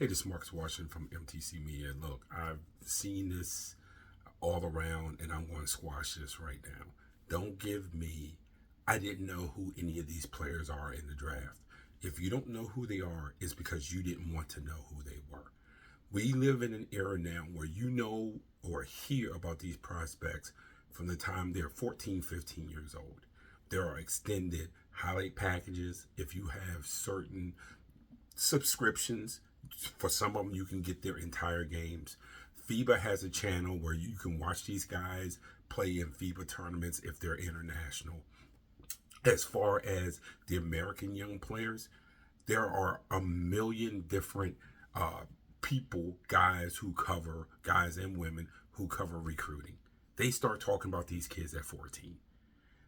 Hey, this is Marcus Washington from MTC Media. Look, I've seen this all around and I'm going to squash this right now. Don't give me, I didn't know who any of these players are in the draft. If you don't know who they are, it's because you didn't want to know who they were. We live in an era now where you know or hear about these prospects from the time they're 14, 15 years old. There are extended highlight packages. If you have certain subscriptions, for some of them you can get their entire games. FIBA has a channel where you can watch these guys play in FIBA tournaments if they're international. As far as the American young players, there are a million different people, guys and women who cover recruiting. They start talking about these kids at 14.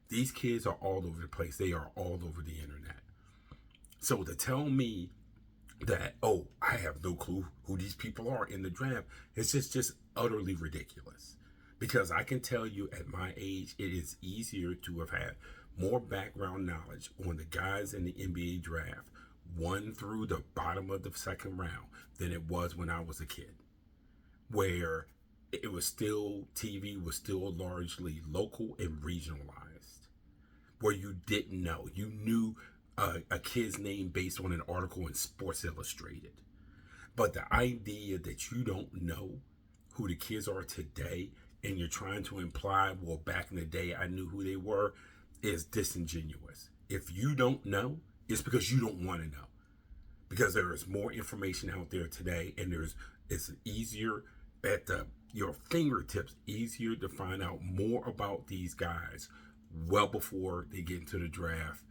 These kids are all over the place. They are all over the internet. So to tell me that, oh, I have no clue who these people are in the draft, it's just utterly ridiculous. Because I can tell you at my age, it is easier to have had more background knowledge on the guys in the NBA draft, 1 through the bottom of the second round, than it was when I was a kid. Where it was still, TV was still largely local and regionalized. Where you didn't know. You knew a kid's name based on an article in Sports Illustrated. But the idea that you don't know who the kids are today and you're trying to imply, well, back in the day I knew who they were, is disingenuous. If you don't know, it's because you don't want to know. Because there is more information out there today, and it's easier at your fingertips, easier to find out more about these guys well before they get into the draft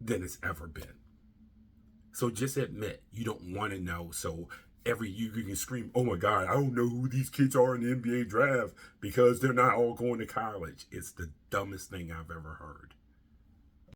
than it's ever been. So just admit you don't want to know. So every year you can scream, oh my God, I don't know who these kids are in the NBA draft because they're not all going to college. It's the dumbest thing I've ever heard.